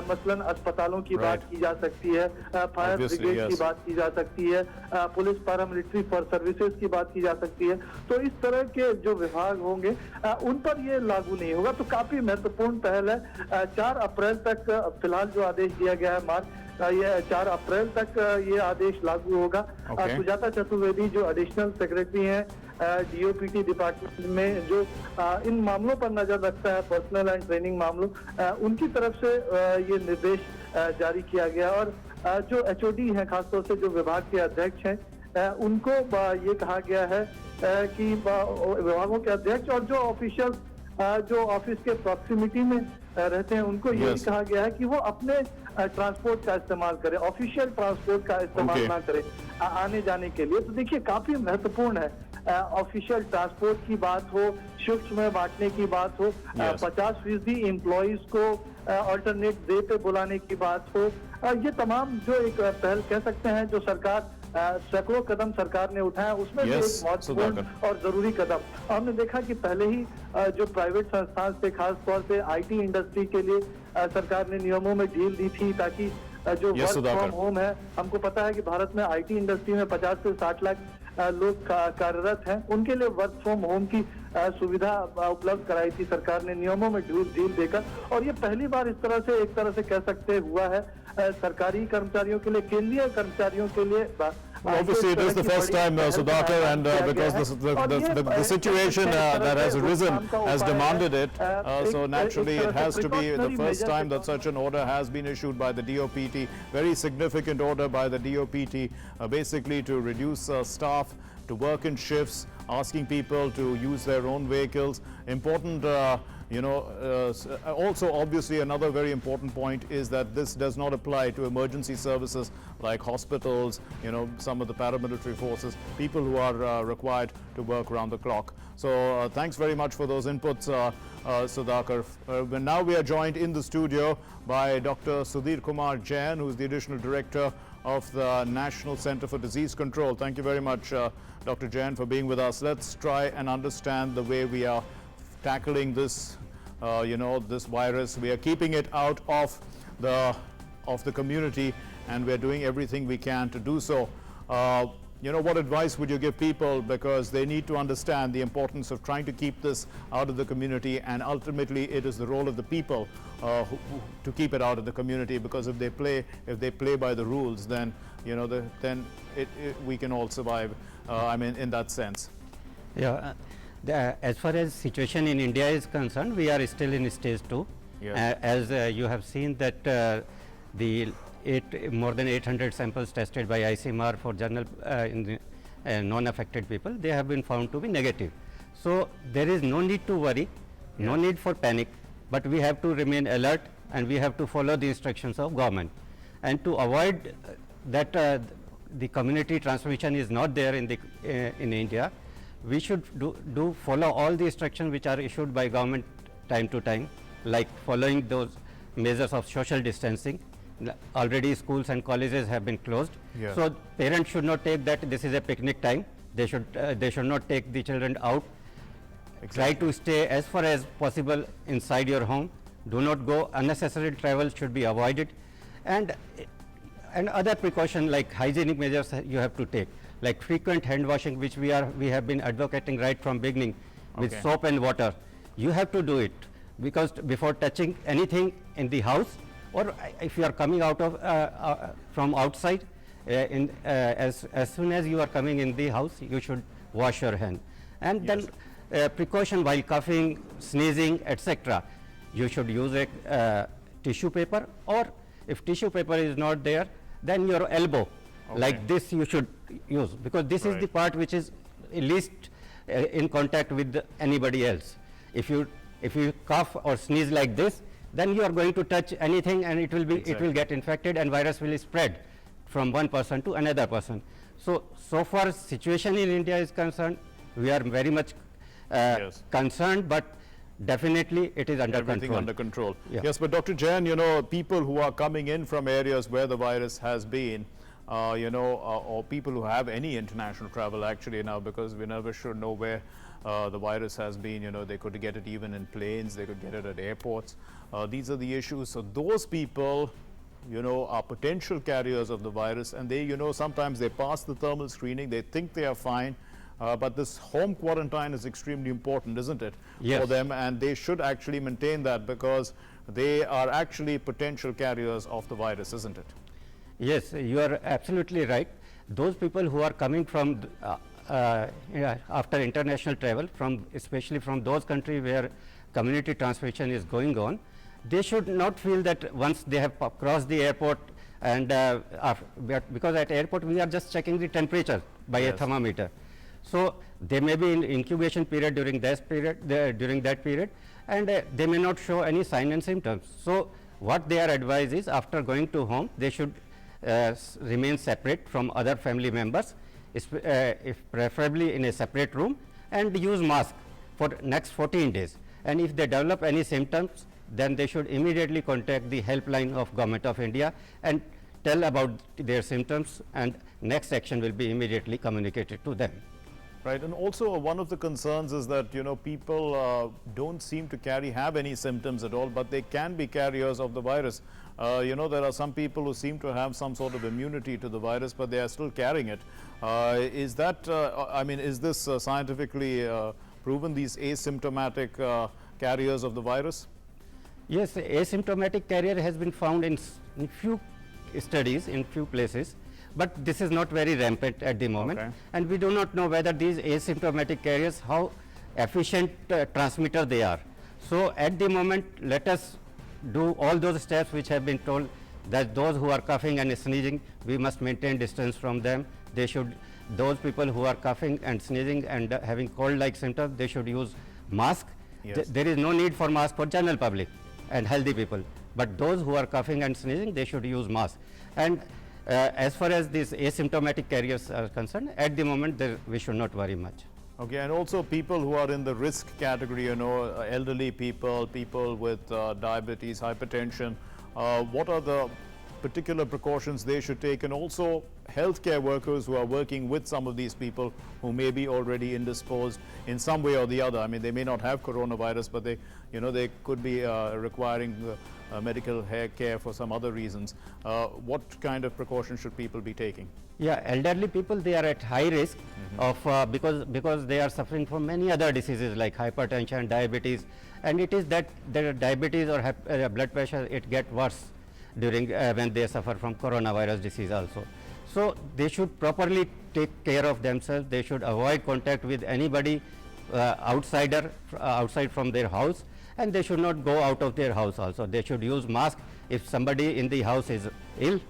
मसलन अस्पतालों की बात की जा सकती है, फायर ब्रिगेड की बात की जा सकती है, पुलिस पैरामिलिट्री फॉर सर्विसेज की बात की जा सकती है। तो इस तरह के जो विभाग होंगे उन पर ये लागू नहीं होगा। तो काफी महत्वपूर्ण पहल है। 4 अप्रैल तक फिलहाल जो आदेश दिया गया है ये 4 अप्रैल तक ये आदेश लागू होगा। सुजाता चतुर्वेदी जो एडिशनल सेक्रेटरी हैं डीओपीटी डिपार्टमेंट में, जो इन मामलों पर नजर रखता है, पर्सनल एंड ट्रेनिंग मामलों, उनकी तरफ से ये निर्देश जारी किया गया। और जो एचओडी हैं, खासतौर से जो विभाग के अध्यक्ष हैं, उनको ये कहा गया है कि विभागों के अध्यक्ष और जो ऑफिशियल जो ऑफिस के प्रॉक्सिमिटी में रहते हैं उनको ये कहा गया है कि वो अपने ट्रांसपोर्ट का इस्तेमाल करें, ऑफिशियल ट्रांसपोर्ट का इस्तेमाल ना करें आने जाने के लिए। तो देखिए काफी महत्वपूर्ण है, ऑफिशियल ट्रांसपोर्ट की बात हो, शिफ्ट में बांटने की बात हो, 50% एम्प्लॉइज को अल्टरनेट डे पे बुलाने की बात हो, ये तमाम जो एक पहल कह सकते हैं जो सरकार सैकड़ों कदम सरकार ने उठाया, उसमें भी एक महत्वपूर्ण और जरूरी कदम। हमने देखा कि पहले ही जो प्राइवेट संस्थान से, खास तौर से आईटी इंडस्ट्री के लिए सरकार ने नियमों में ढील दी थी ताकि जो वर्क फ्रॉम होम है, हमको पता है कि भारत में आईटी इंडस्ट्री में 50 से 60 लाख लोग कार्यरत हैं, उनके लिए वर्क फ्रॉम होम की सुविधा उपलब्ध कराई थी सरकार ने नियमों में ढील देकर। और ये पहली बार इस तरह से, एक तरह से कह सकते हुआ है सरकारी कर्मचारियों के लिए, केंद्रीय कर्मचारियों के लिए। Obviously, it is the first time, Sudhakar, and because the situation that has arisen has demanded it, so naturally it has to be the first time that such an order has been issued by the DOPT. Very significant order by the DOPT, basically to reduce staff to work in shifts, asking people to use their own vehicles. Important, also obviously another very important point is that this does not apply to emergency services like hospitals, some of the paramilitary forces, people who are required to work around the clock. So thanks very much for those inputs, Sudhakar. Now we are joined in the studio by Dr. Sudhir Kumar Jain, who is the additional director of the National Center for Disease Control. Thank you very much, Dr. Jain, for being with us. Let's try and understand the way we are tackling this, this virus. We are keeping it out of the community, and we are doing everything we can to do so. What advice would you give people, because they need to understand the importance of trying to keep this out of the community, and ultimately it is the role of the people to keep it out of the community, because if they play by the rules, then we can all survive. In that sense. Yeah. As far as situation in India is concerned, we are still in stage 2. Yes. As you have seen that the more than 800 samples tested by ICMR for general in the, non-affected people, they have been found to be negative. So there is no need to worry, no need for panic, but we have to remain alert and we have to follow the instructions of government. And to avoid that the community transmission is not there in the in India, we should follow all the instructions which are issued by government time to time, like following those measures of social distancing. Already schools and colleges have been closed, so parents should not take that this is a picnic time. They should not take the children out. Try to stay as far as possible inside your home. Do not go. Unnecessary travel should be avoided, and other precaution like hygienic measures you have to take, like frequent hand washing, which we have been advocating right from beginning with soap and water. You have to do it, because before touching anything in the house, or if you are coming out of from outside, as soon as you are coming in the house, you should wash your hand. And then precaution while coughing, sneezing, etc. You should use a tissue paper, or if tissue paper is not there, then your elbow, like this you should use, because this is the part which is least in contact with anybody else. If you cough or sneeze like this, then you are going to touch anything and it will get infected and virus will spread from one person to another person. So far situation in India is concerned, we are very much concerned, but definitely it is under Everything under control. Yeah. Yes, but Dr. Jain, you know, people who are coming in from areas where the virus has been, you know, or people who have any international travel actually now, because we never should know where the virus has been, you know, they could get it even in planes, they could get it at airports. These are the issues. So those people, you know, are potential carriers of the virus, and they, you know, sometimes they pass the thermal screening, they think they are fine, but this home quarantine is extremely important, isn't it, for them, and they should actually maintain that, because they are actually potential carriers of the virus, isn't it? Yes, you are absolutely right. Those people who are coming from after international travel, especially from those countries where community transmission is going on, they should not feel that once they have crossed the airport, and because at airport we are just checking the temperature by a thermometer. So they may be in incubation period during that period, and they may not show any sign and symptoms. So what they are advised is, after going to home, they should remain separate from other family members, if preferably in a separate room, and use mask for next 14 days. And if they develop any symptoms, then they should immediately contact the helpline of Government of India and tell about their symptoms, and next action will be immediately communicated to them. Right, and also one of the concerns is that, you know, people don't seem to have any symptoms at all, but they can be carriers of the virus. You know, there are some people who seem to have some sort of immunity to the virus, but they are still carrying it. Is that, I mean, is this scientifically proven, these asymptomatic carriers of the virus? Yes, asymptomatic carrier has been found in few studies, in few places, but this is not very rampant at the moment, and we do not know whether these asymptomatic carriers, how efficient transmitter they are. So at the moment, let us do all those steps which have been told, that those who are coughing and sneezing, we must maintain distance from them. Those people who are coughing and sneezing and having cold-like symptoms, they should use mask. There is no need for mask for general public and healthy people, but those who are coughing and sneezing, they should use mask. And as far as these asymptomatic carriers are concerned, at the moment we should not worry much. Okay, and also people who are in the risk category, you know, elderly people, people with diabetes, hypertension, what are the particular precautions they should take, and also healthcare workers who are working with some of these people who may be already indisposed in some way or the other. I mean, they may not have coronavirus, but they, you know, they could be requiring medical care for some other reasons. What kind of precautions should people be taking? Yeah, elderly people, they are at high risk of because they are suffering from many other diseases like hypertension, diabetes, and it is that their diabetes or blood pressure, it gets worse during when they suffer from coronavirus disease also. So they should properly take care of themselves. They should avoid contact with anybody outside from their house, and they should not go out of their house also. They should use mask. If somebody in the house is ill,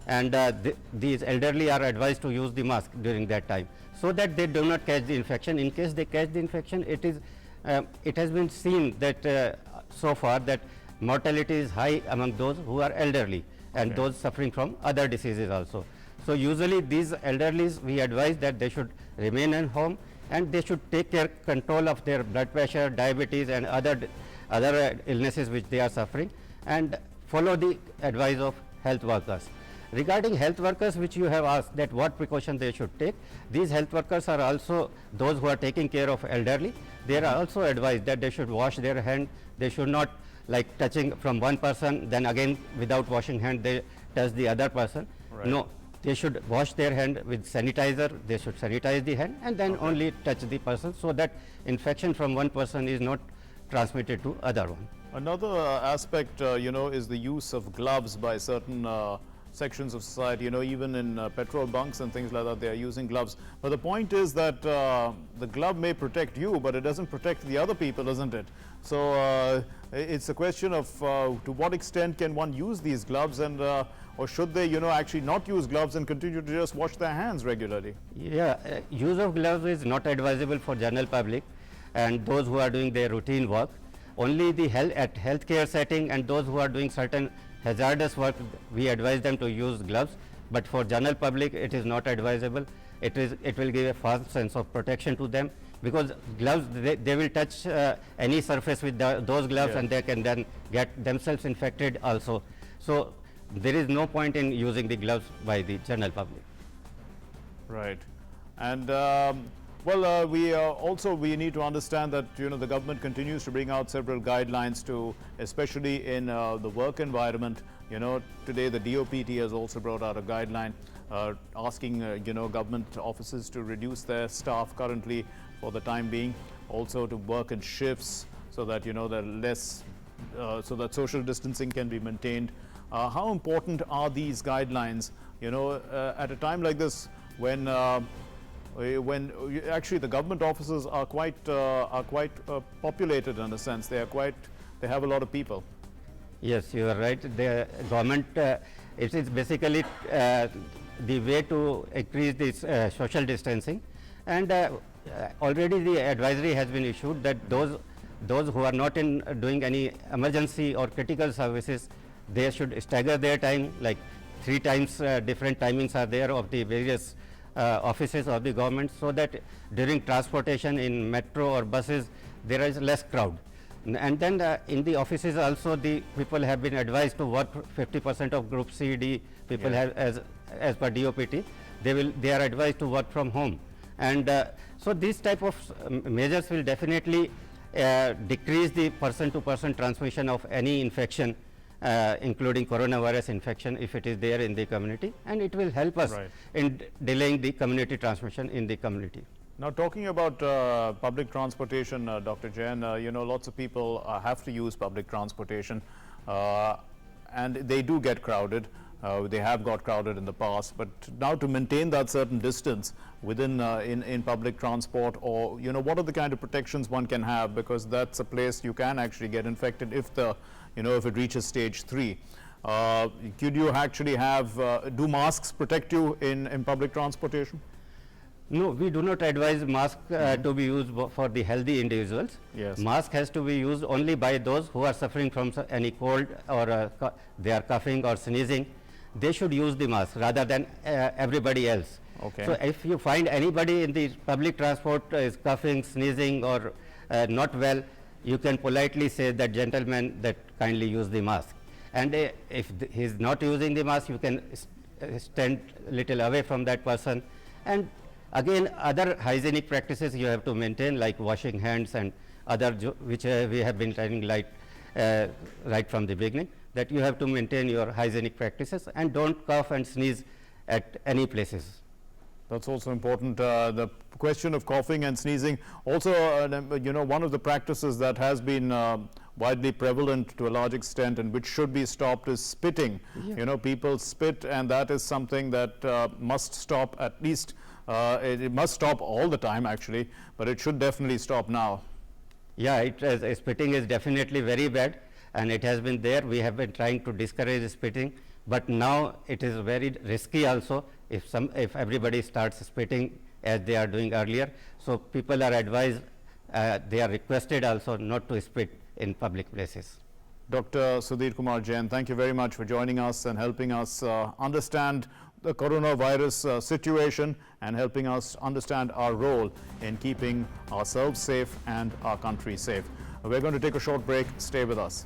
and these elderly are advised to use the mask during that time, so that they do not catch the infection. In case they catch the infection, it has been seen that so far that mortality is high among those who are elderly and those suffering from other diseases also. So usually these elderlies, we advise that they should remain at home and they should take control of their blood pressure, diabetes and other illnesses which they are suffering, and follow the advice of health workers. Regarding health workers, which you have asked that what precaution they should take, these health workers are also those who are taking care of elderly. They are also advised that they should wash their hand. They should not like touching from one person, then again without washing hand they touch the other person. Right. No, they should wash their hand with sanitizer. They should sanitize the hand and then only touch the person, so that infection from one person is not transmitted to other one. Another aspect, is the use of gloves by certain sections of society. Even in petrol bunks and things like that, they are using gloves. But the point is that the glove may protect you, but it doesn't protect the other people, isn't it? So it's a question of to what extent can one use these gloves, and or should they, actually not use gloves and continue to just wash their hands regularly? Yeah, use of gloves is not advisable for general public and those who are doing their routine work. Only the healthcare setting and those who are doing certain hazardous work, we advise them to use gloves, but for general public it is not advisable. It will give a false sense of protection to them, because gloves, they will touch any surface with those gloves, and they can then get themselves infected also. So there is no point in using the gloves by the general public. Right. And we need to understand that the government continues to bring out several guidelines to, especially in the work environment. Today the DOPT has also brought out a guideline asking government offices to reduce their staff currently for the time being, also to work in shifts so that they're less so that social distancing can be maintained. How important are these guidelines at a time like this when actually the government offices are quite populated in a sense? They have a lot of people. Yes, you are right. The government, it is basically the way to increase this social distancing, and already the advisory has been issued that those who are not doing any emergency or critical services, they should stagger their time, like 3 times different timings are there of the various offices of the government, so that during transportation in metro or buses there is less crowd. And then in the offices also, the people have been advised to work 50% of group C, D people have, as per DOPT, they are advised to work from home. And so these type of measures will definitely decrease the person to person transmission of any infection, including coronavirus infection, if it is there in the community, and it will help us in delaying the community transmission in the community. Now, talking about public transportation, Dr. Jain, lots of people have to use public transportation, and they do get crowded. They have got crowded in the past, but now to maintain that certain distance within in public transport, or what are the kind of protections one can have, because that's a place you can actually get infected if if it reaches stage 3. Could you actually have do masks protect you in public transportation? No, we do not advise mask to be used for the healthy individuals. Yes. Mask has to be used only by those who are suffering from any cold, or they are coughing or sneezing. They should use the mask rather than everybody else. Okay. So if you find anybody in the public transport is coughing, sneezing, or not well, you can politely say that, gentleman, that kindly use the mask. And if he is not using the mask, you can stand little away from that person. And again, other hygienic practices you have to maintain, like washing hands and other which we have been telling right from the beginning, that you have to maintain your hygienic practices and don't cough and sneeze at any places. That's also important. The question of coughing and sneezing. Also, one of the practices that has been widely prevalent to a large extent and which should be stopped is spitting. Yeah. People spit, and that is something that must stop at least. It must stop all the time, actually, but it should definitely stop now. Yeah, spitting is definitely very bad, and it has been there. We have been trying to discourage spitting, But now it is very risky also if everybody starts spitting as they are doing earlier. So people are advised, they are requested also not to spit in public places. Dr. Sudhir Kumar Jain, thank you very much for joining us and helping us understand the coronavirus situation and helping us understand our role in keeping ourselves safe and our country safe. We're going to take a short break. Stay with us.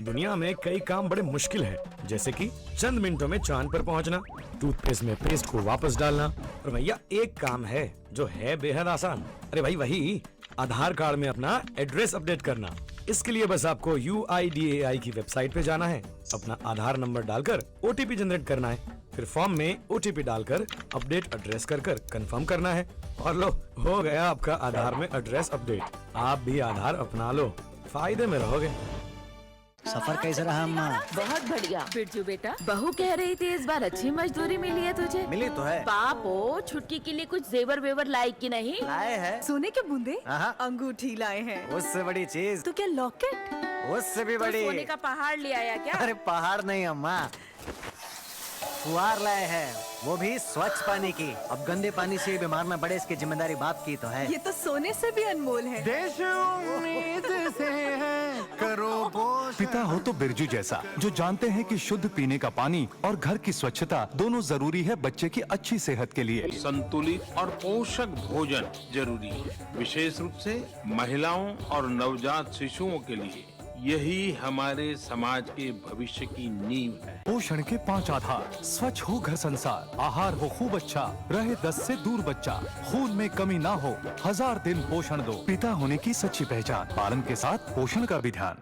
दुनिया में कई काम बड़े मुश्किल हैं, जैसे कि चंद मिनटों में चांद पर पहुंचना, टूथपेस्ट में पेस्ट को वापस डालना। और भैया एक काम है जो है बेहद आसान। अरे भाई वही आधार कार्ड में अपना एड्रेस अपडेट करना। इसके लिए बस आपको UIDAI की वेबसाइट पे जाना है, अपना आधार नंबर डालकर OTP जनरेट करना है, फिर फॉर्म में OTP डालकर अपडेट एड्रेस कर कंफर्म करना है और लो हो गया आपका आधार में एड्रेस अपडेट। आप भी आधार अपना लो, फायदे में रहोगे। सफर कैसा रहा अम्मा? बहुत बढ़िया। बिरजू बेटा, बहू कह रही थी इस बार अच्छी मजदूरी मिली है तुझे। मिली तो है। पापो, छुटकी के लिए कुछ जेवर वेवर लाए कि नहीं? लाए हैं। सोने के बूंदे, अंगूठी लाए हैं। उससे बड़ी चीज तो क्या लॉकेट? उससे भी बड़ी। सोने का पहाड़ ले आया क्या? अरे पहाड़ नहीं अम्मा, फुहार लाए हैं, वो भी स्वच्छ पानी की। अब गंदे पानी से बीमार न पड़े इसकी जिम्मेदारी बाप की तो है। ये तो सोने से भी अनमोल है। देश उम्मीद से है, करो पोषण। पिता हो तो बिरजू जैसा, जो जानते हैं कि शुद्ध पीने का पानी और घर की स्वच्छता दोनों जरूरी है बच्चे की अच्छी सेहत के लिए। संतुलित और पोषक भोजन जरूरी है, विशेष रूप से महिलाओं और नवजात शिशुओं के लिए। यही हमारे समाज के भविष्य की नींव है। पोषण के 5 आधार: स्वच्छ हो घर संसार, आहार हो खूब अच्छा, रहे 10 से दूर बच्चा, खून में कमी ना हो, 1000 दिन पोषण दो। पिता होने की सच्ची पहचान, पालन के साथ पोषण का भी ध्यान।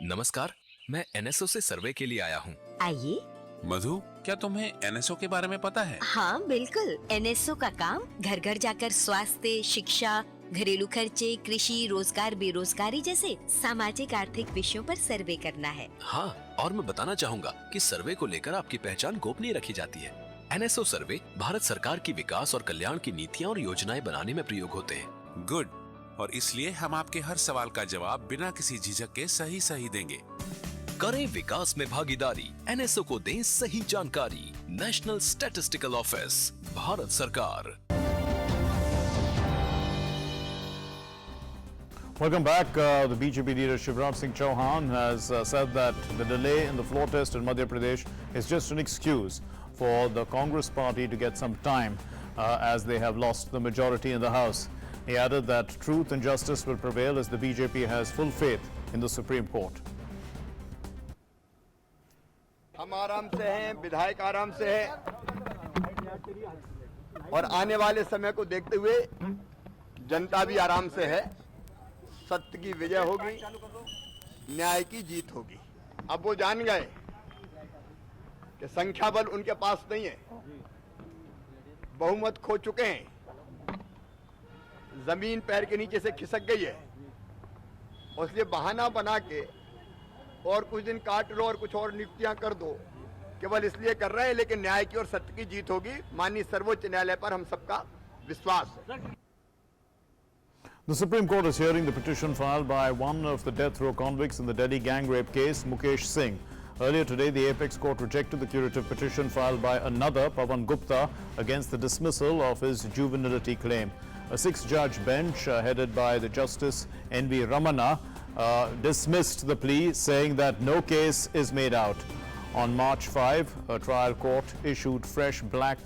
नमस्कार, मैं NSO से सर्वे के लिए आया हूँ। आइए। मधु, क्या तुम्हें NSO के बारे में पता है? हाँ बिल्कुल, NSO का काम घर घर जाकर स्वास्थ्य, शिक्षा, घरेलू खर्चे, कृषि, रोजगार, बेरोजगारी जैसे सामाजिक आर्थिक विषयों पर सर्वे करना है। हाँ, और मैं बताना चाहूँगा कि सर्वे को लेकर आपकी पहचान गोपनीय रखी जाती है। NSO सर्वे भारत सरकार की विकास और कल्याण की नीतियाँ और योजनाएं बनाने में प्रयोग होते हैं। गुड, और इसलिए हम आपके हर सवाल का जवाब बिना किसी झिझक के सही देंगे। करें विकास में भागीदारी, NSO को दें सही जानकारी। नेशनल स्टैटिस्टिकल ऑफिस, भारत सरकार। Welcome back. The BJP leader Shivraj Singh Chauhan has said that the delay in the floor test in Madhya Pradesh is just an excuse for the Congress party to get some time as they have lost the majority in the House. He added that truth and justice will prevail as the BJP has full faith in the Supreme Court. हम आराम से हैं, विधायक आराम से हैं और आने वाले समय को देखते हुए जनता भी आराम से है। सत्य की विजय होगी, न्याय की जीत होगी। अब वो जान गए कि संख्या बल उनके पास नहीं है, बहुमत खो चुके हैं, जमीन पैर के नीचे से खिसक गई है, और इसलिए बहाना बना के और कुछ दिन काट लो और कुछ और नियुक्तियां कर दो, केवल इसलिए कर रहे हैं। लेकिन न्याय की और सत्य की जीत होगी। माननीय सर्वोच्च न्यायालय पर हम सबका विश्वास है। The Supreme Court is hearing the petition filed by one of the death row convicts in the Delhi gang rape case, Mukesh Singh. Earlier today, the Apex Court rejected the curative petition filed by another, Pawan Gupta, against the dismissal of his juvenility claim. A 6-judge bench headed by the Justice N.V. Ramana dismissed the plea, saying that no case is made out. On March 5, a trial court issued fresh black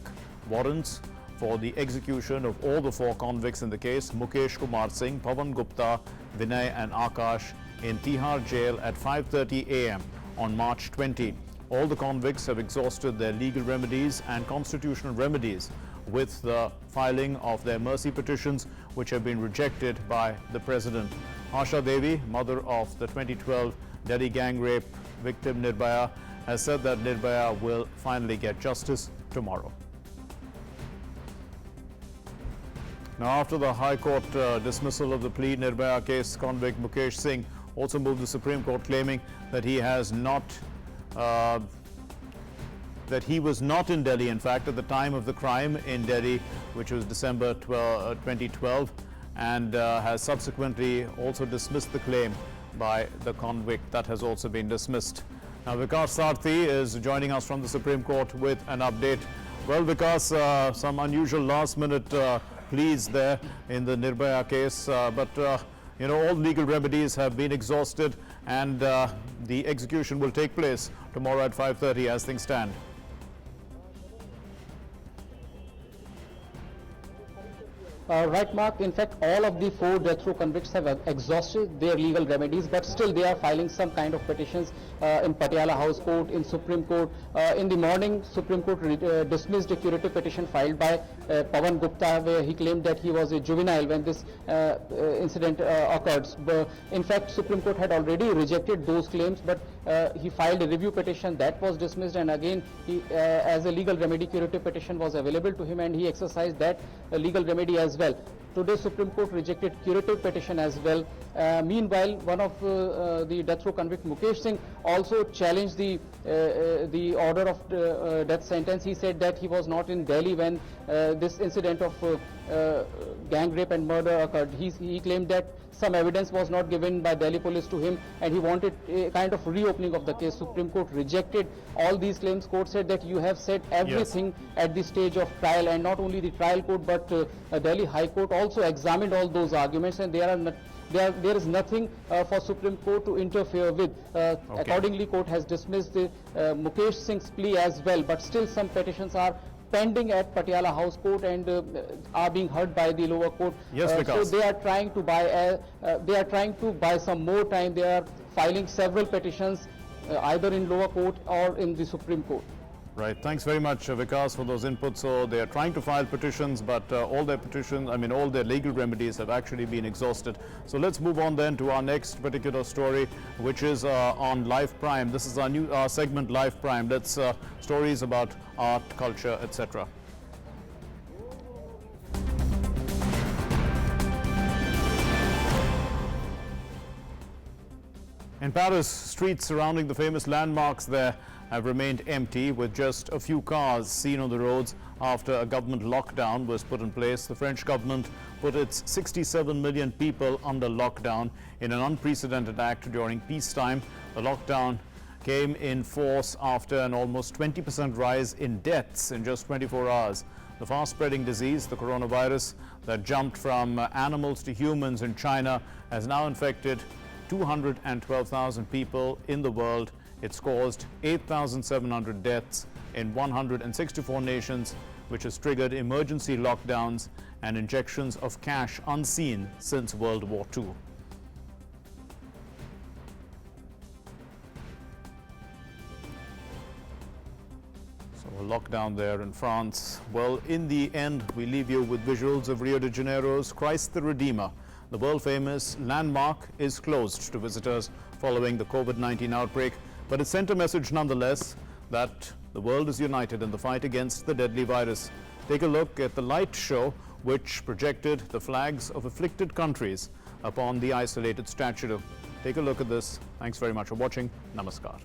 warrants for the execution of all the 4 convicts in the case, Mukesh Kumar Singh, Pawan Gupta, Vinay and Akash, in Tihar jail at 5:30 a.m. on March 20. All the convicts have exhausted their legal remedies and constitutional remedies with the filing of their mercy petitions, which have been rejected by the President. Asha Devi, mother of the 2012 Delhi gang rape victim Nirbhaya, has said that Nirbhaya will finally get justice tomorrow. Now, after the High Court dismissal of the plea, Nirbhaya case convict Mukesh Singh also moved the Supreme Court, claiming that he has not, that he was not in Delhi, in fact, at the time of the crime in Delhi, which was December 2012. and has subsequently also dismissed the claim by the convict. That has also been dismissed. Now, Vikas Sarthi is joining us from the Supreme Court with an update. Well, Vikas, some unusual last-minute pleas there in the Nirbhaya case, but you know, all legal remedies have been exhausted, and the execution will take place tomorrow at 5:30 as things stand. Right, Mark. In fact, all of the 4 death row convicts have exhausted their legal remedies, but still they are filing some kind of petitions in Patiala House Court, in Supreme Court. In the morning, Supreme Court dismissed a curative petition filed by Pawan Gupta, where he claimed that he was a juvenile when this incident occurred. In fact, Supreme Court had already rejected those claims, but he filed a review petition that was dismissed, and again, he, as a legal remedy, curative petition was available to him, and he exercised that legal remedy as well. Today, Supreme Court rejected curative petition as well. Meanwhile, one of the death row convict, Mukesh Singh, also challenged the order of death sentence. He said that he was not in Delhi when this incident of gang rape and murder occurred. He claimed that some evidence was not given by Delhi police to him, and he wanted a kind of reopening of the case. Supreme Court rejected all these claims. Court said that you have said everything at the stage of trial, and not only the trial court but Delhi High Court also examined all those arguments, and there is nothing for Supreme Court to interfere with. Accordingly, court has dismissed the Mukesh Singh's plea as well, but still some petitions are pending at Patiala House Court and are being heard by the lower court. Yes, so they are trying to buy some more time. They are filing several petitions either in lower court or in the Supreme Court. Right. Thanks very much, Vikas, for those inputs. So they are trying to file petitions, but all their petitions, all their legal remedies have actually been exhausted. So let's move on then to our next particular story, which is on Live Prime. This is our new segment, Live Prime. That's stories about art, culture, etc. In Paris, streets surrounding the famous landmarks there have remained empty, with just a few cars seen on the roads after a government lockdown was put in place. The French government put its 67 million people under lockdown in an unprecedented act during peacetime. The lockdown came in force after an almost 20% rise in deaths in just 24 hours. The fast-spreading disease, the coronavirus, that jumped from animals to humans in China, has now infected 212,000 people in the world. It's caused 8,700 deaths in 164 nations, which has triggered emergency lockdowns and injections of cash unseen since World War II. So a lockdown there in France. Well, in the end, we leave you with visuals of Rio de Janeiro's Christ the Redeemer. The world-famous landmark is closed to visitors following the COVID-19 outbreak, but it sent a message nonetheless that the world is united in the fight against the deadly virus. Take a look at the light show, which projected the flags of afflicted countries upon the isolated statue. Take a look at this. Thanks very much for watching. Namaskar.